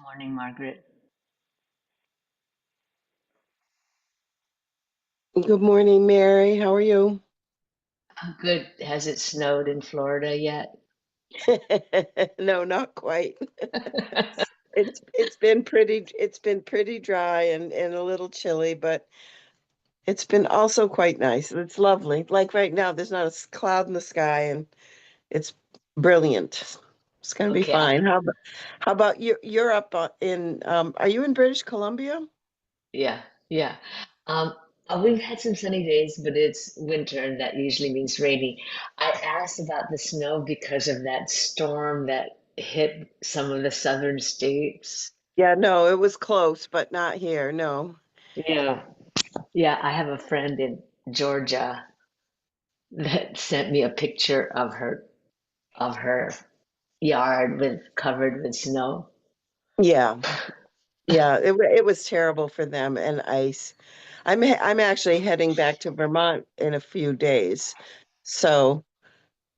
Morning, Margaret. Good morning, Mary. How are you? I'm good. Has it snowed in Florida yet? No, not quite. It's been pretty dry and a little chilly, but it's been also quite nice. It's lovely. Like right now, there's not a cloud in the sky and it's brilliant. It's gonna be Okay, fine. How about you? You're up in are you in British Columbia? yeah, yeah. Um, we've had some sunny days, but it's winter, and that usually means rainy. I asked about the snow because of that storm that hit some of the southern states. Yeah, no, it was close, but not here. No. Yeah, yeah. I have a friend in Georgia that sent me a picture of her yard with covered with snow. Yeah. Yeah, it was terrible for them and ice. I'm actually heading back to Vermont in a few days, so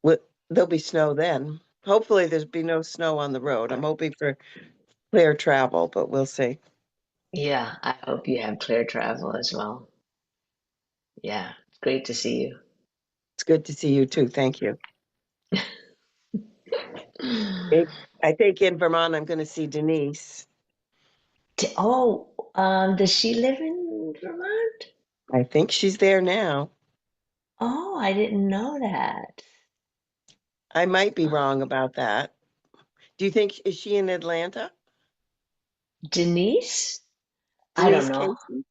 w there'll be snow then. Hopefully, there's be no snow on the road. I'm hoping for clear travel, but we'll see. Yeah, I hope you have clear travel as well. Yeah, it's great to see you. It's good to see you too. Thank you. It, I think in Vermont, I'm going to see Denise. Oh, does she live in Vermont? I think she's there now. Oh, I didn't know that. I might be Uh, wrong about that. Do you think is she in Atlanta? Denise? I don't Denise know. Casey?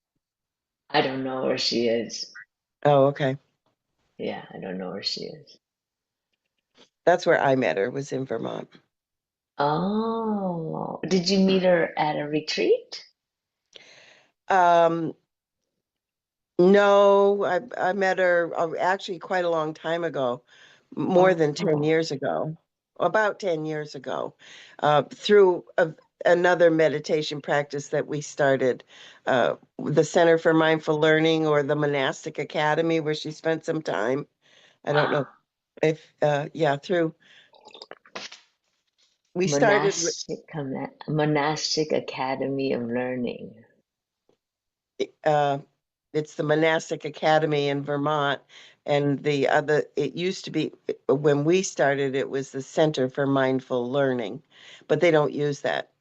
I don't know where she is. Oh, okay. Yeah, I don't know where she is. That's where I met her, was in Vermont. Oh, did you meet her at a retreat? Um, No, I met her actually quite a long time ago, more than 10 Oh, years ago, about 10 years ago, through another meditation practice that we started, the Center for Mindful Learning or the Monastic Academy, where she spent some time. I don't wow. know if, yeah, through, we started with, Monastic Academy of Learning. uh, it's the Monastic Academy in Vermont. And the other, it used to be, when we started, it was the Center for Mindful Learning, but they don't use that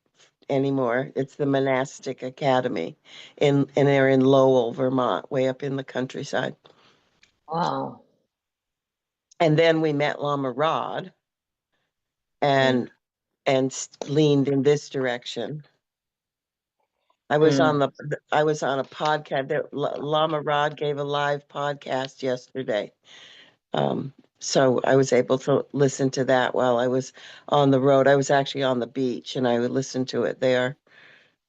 anymore. It's the Monastic Academy and they're in Lowell, Vermont, way up in the countryside. Wow. And then we met Lama Rod Mm, and leaned in this direction. mm. I was on a podcast that Lama Rod gave a live podcast yesterday. So I was able to listen to that while I was on the road. I was actually on the beach and I would listen to it there.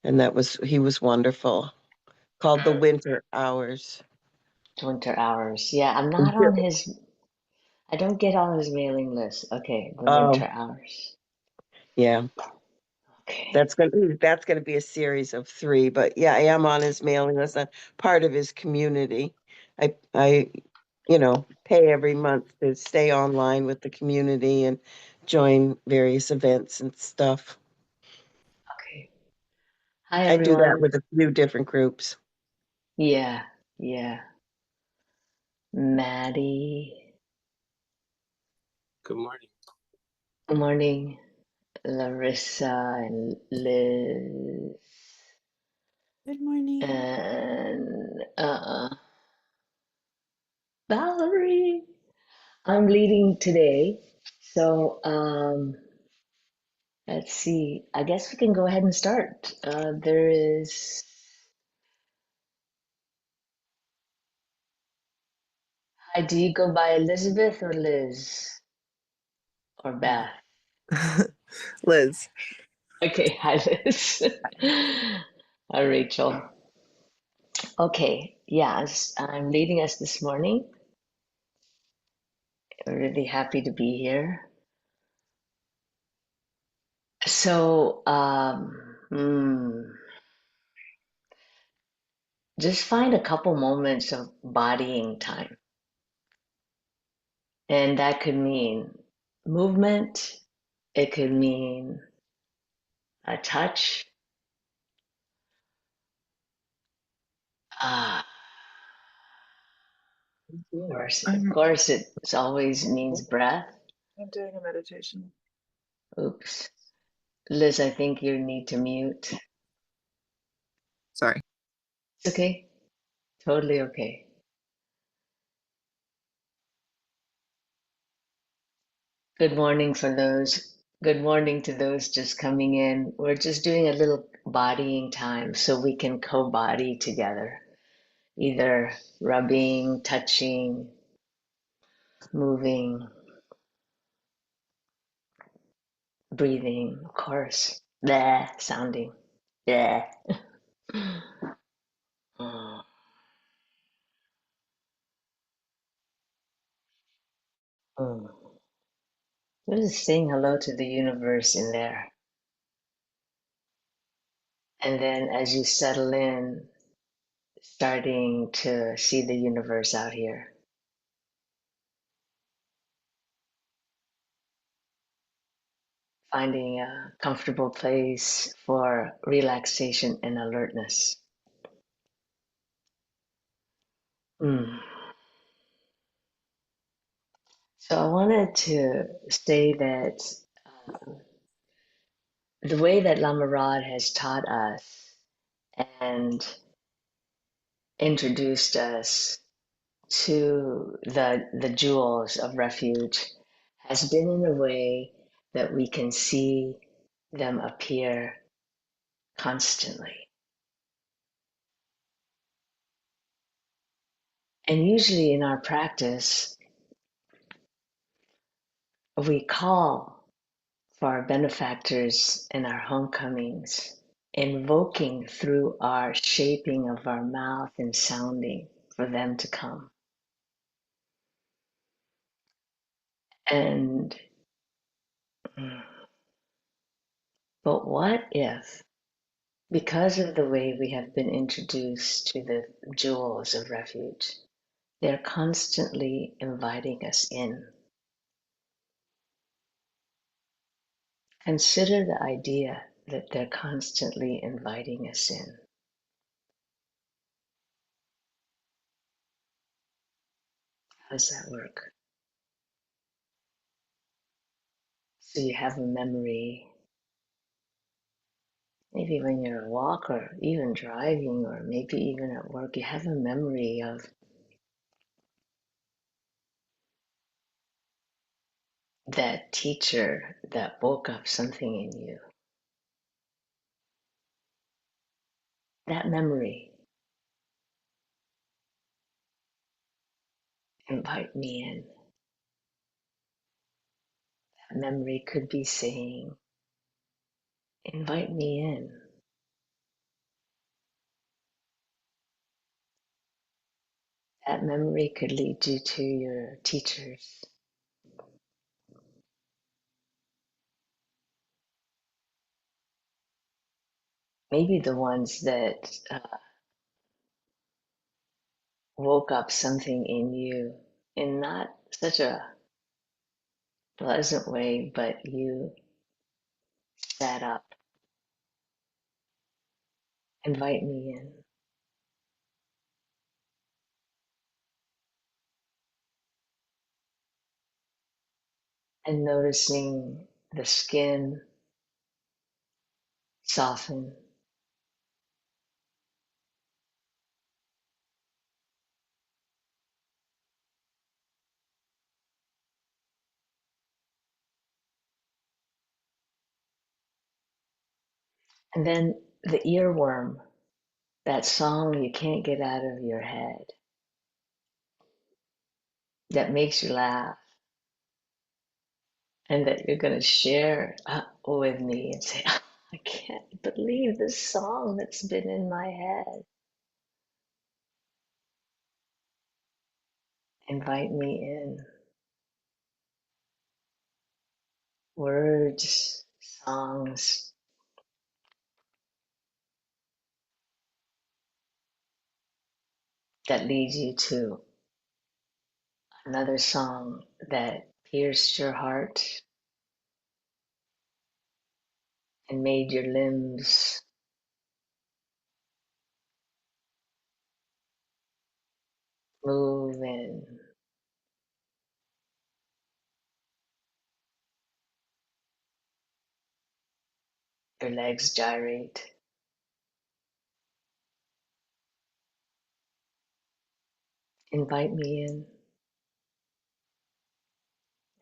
And he was wonderful. Called The Winter Hours. Winter hours. Yeah, I'm not on his, I don't get on his mailing list. Okay, the winter Oh, hours. yeah. Okay. That's gonna be a series of three, but yeah, I am on his mailing list. I'm part of his community. I pay every month to stay online with the community and join various events and stuff. Okay. Hi, I do that everyone. with a few different groups. Yeah, yeah. Maddie. Good morning. Good morning. Larissa and Liz. Good morning. And Valerie. I'm leading today. So, let's see. I guess we can go ahead and start. There is. Hi, do you go by Elizabeth or Liz or Beth? Liz. Okay, hi Liz. Hi Rachel. Okay, yes, I'm leading us this morning. I'm really happy to be here. So, just find a couple moments of bodying time. And that could mean movement, it could mean a touch, Ah, Yeah. of course, it always means breath. I'm doing a meditation. Oops. Liz, I think you need to mute. Sorry. It's okay. Totally okay. Good morning for those. Good morning to those just coming in. We're just doing a little bodying time so we can co-body together, either rubbing, touching, moving, breathing, of course. Bleh, sounding. Bleh. Mm. Mm. Just saying hello to the universe in there. And then as you settle in, starting to see the universe out here, finding a comfortable place for relaxation and alertness. Mm. So I wanted to say that the way that Lama Rod has taught us and introduced us to the jewels of refuge has been in a way that we can see them appear constantly. And usually in our practice, we call for our benefactors and our homecomings, invoking through our shaping of our mouth and sounding for them to come. And, but what if, because of the way we have been introduced to the jewels of refuge, they're constantly inviting us in? Consider the idea that they're constantly inviting us in. How does that work? So you have a memory, maybe when you're a walk or even driving or maybe even at work, you have a memory of that teacher that woke up something in you. That memory, invite me in. That memory could be saying, invite me in. That memory could lead you to your teachers, maybe the ones that woke up something in you in not such a pleasant way, but you sat up. Invite me in. And noticing the skin soften, and then the earworm, that song you can't get out of your head that makes you laugh and that you're going to share with me and say, "Oh, I can't believe this song that's been in my head." Invite me in. Words, songs that lead you to another song that pierced your heart and made your limbs move and your legs gyrate. Invite me in.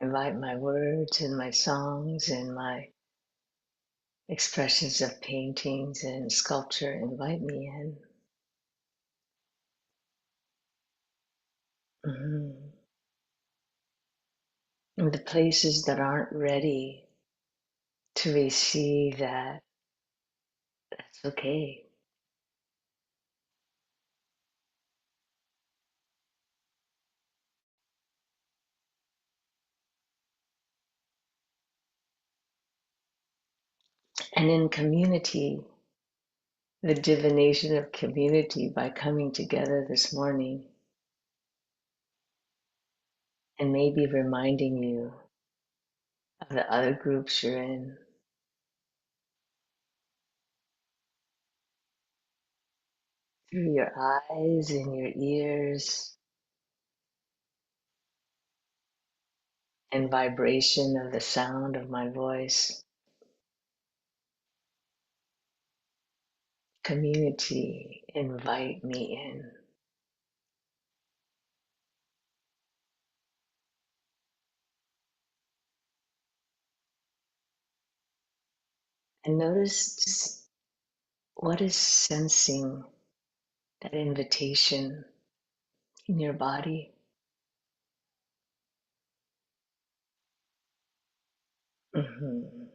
Invite my words and my songs and my expressions of paintings and sculpture. Invite me in. Mhm. And the places that aren't ready to receive that, that's okay. And in community, the divination of community by coming together this morning and maybe reminding you of the other groups you're in, through your eyes and your ears and vibration of the sound of my voice. Community, invite me in. And notice just what is sensing that invitation in your body. Mhm.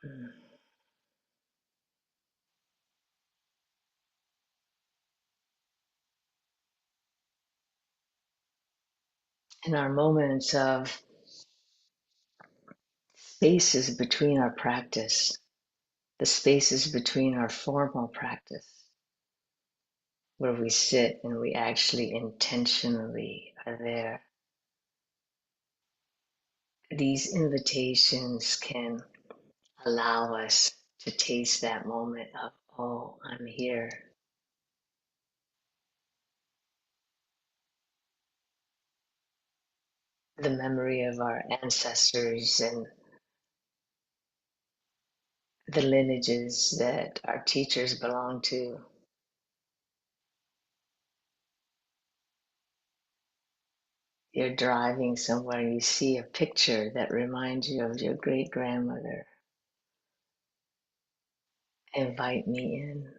Mhm. In our moments of spaces between our practice, the spaces between our formal practice, where we sit and we actually intentionally are there. These invitations can allow us to taste that moment of, oh, I'm here. The memory of our ancestors and the lineages that our teachers belong to. You're driving somewhere and you see a picture that reminds you of your great grandmother. Invite me in.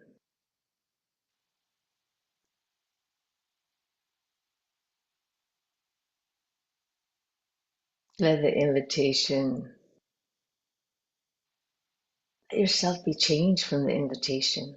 Let the invitation, let yourself be changed from the invitation.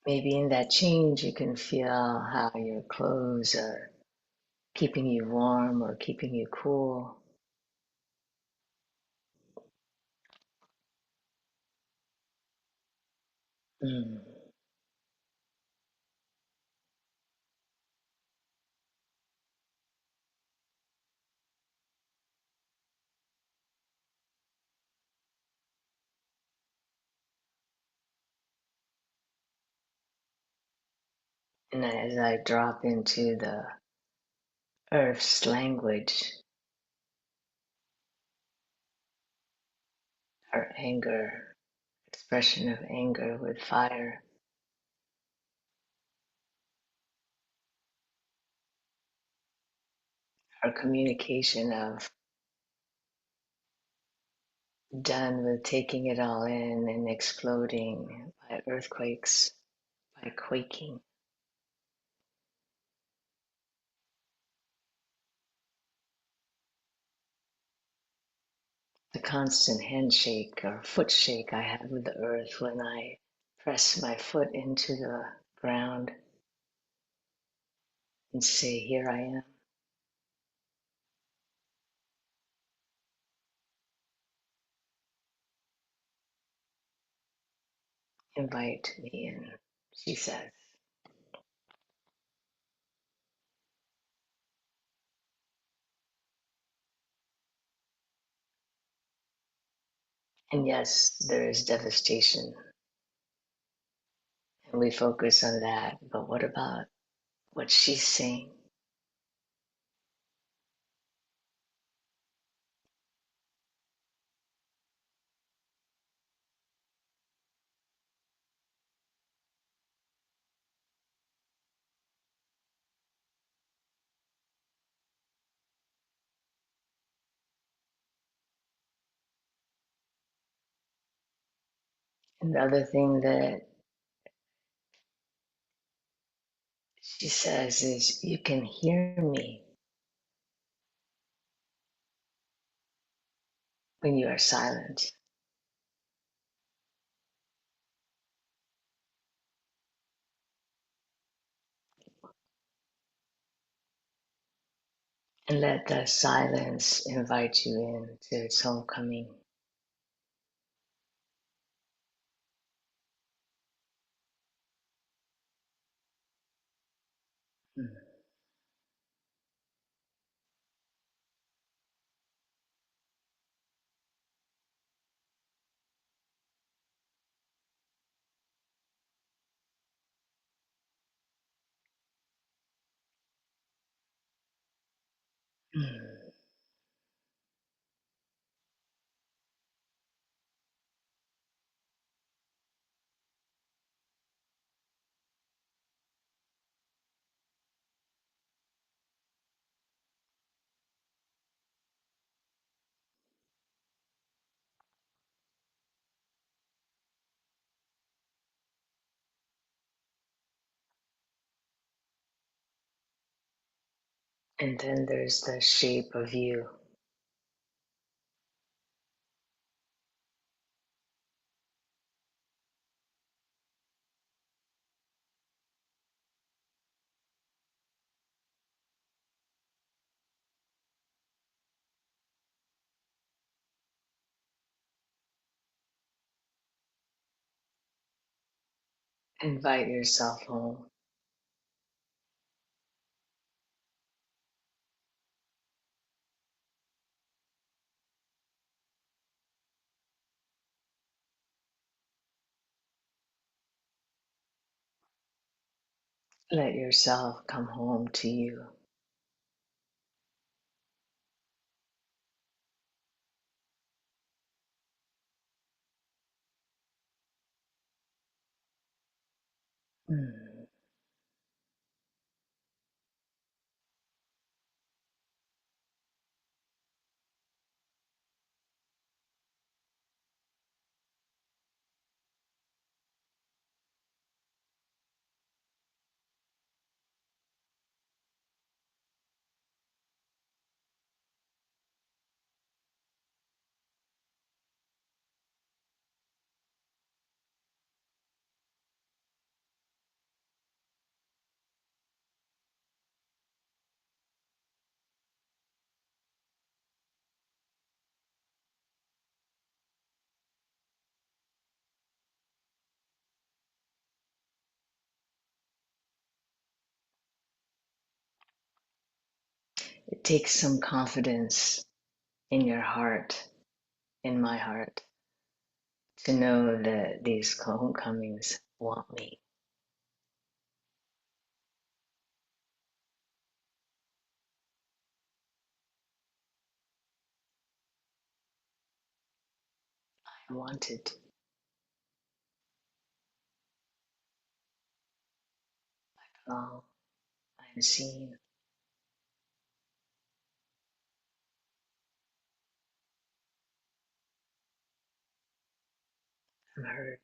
Maybe in that change, you can feel how your clothes are keeping you warm or keeping you cool. Mm. And as I drop into the earth's language, our anger, expression of anger with fire, our communication of done with taking it all in and exploding by earthquakes, by quaking, the constant handshake or foot shake I have with the earth when I press my foot into the ground and say, here I am, invite me in, she says. And yes, there is devastation, and we focus on that. But what about what she's saying? And the other thing that she says is, you can hear me when you are silent. And let the silence invite you in to its homecoming. Mm. Mm. And then there's the shape of you. Invite yourself home. Let yourself come home to you. Mm. It takes some confidence in your heart, in my heart, to know that these homecomings want me. I want it. Oh, I'm seen. I'm heard.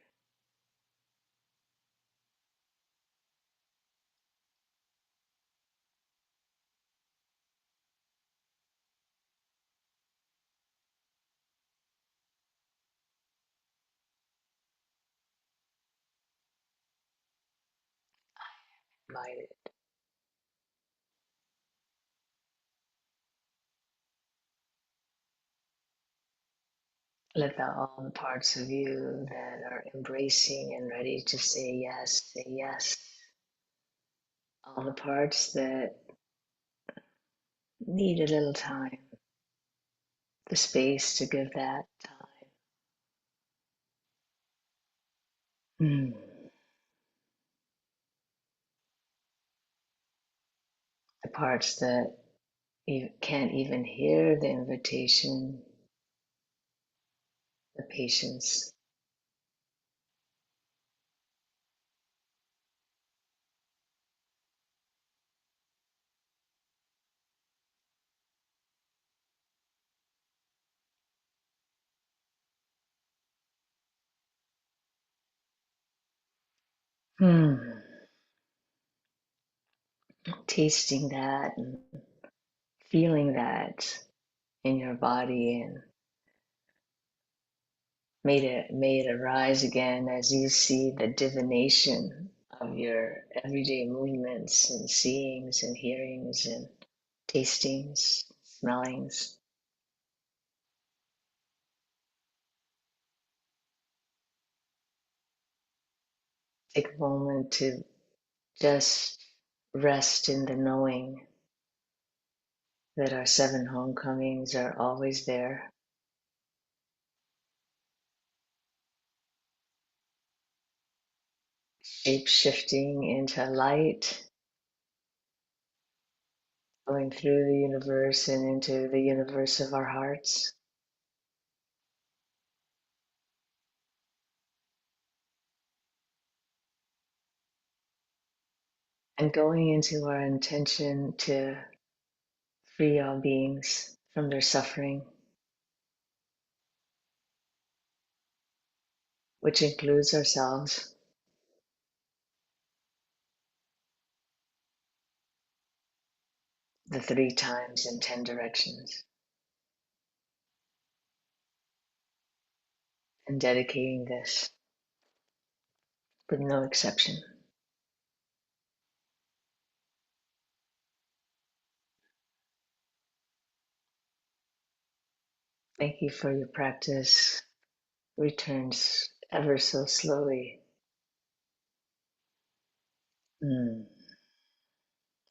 Invited. Let all the parts of you that are embracing and ready to say yes, say yes. All the parts that need a little time, the space to give that time. Hmm. The parts that you can't even hear the invitation, the patience. Hmm. Tasting that and feeling that in your body, and may it arise again as you see the divination of your everyday movements and seeings and hearings and tastings, smellings. Take a moment to just rest in the knowing that our seven homecomings are always there, shape shifting into light, going through the universe and into the universe of our hearts, and going into our intention to free all beings from their suffering, which includes ourselves, the 3 times in 10 directions, and dedicating this with no exception. Thank you for your practice. Returns ever so slowly.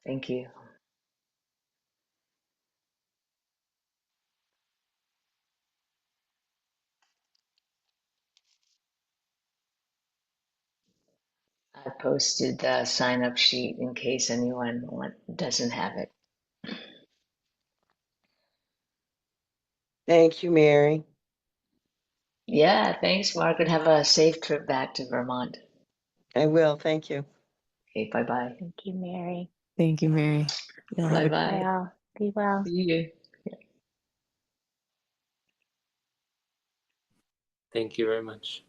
Thank you. I posted the sign up sheet in case anyone doesn't have it. Thank you, Mary. Yeah, thanks, Margaret. Have a safe trip back to Vermont. I will. Thank you. Okay, bye bye. Thank you, Mary. Thank you, Mary. You'll have Bye a Bye bye. all. Be well. See you. Thank you very much.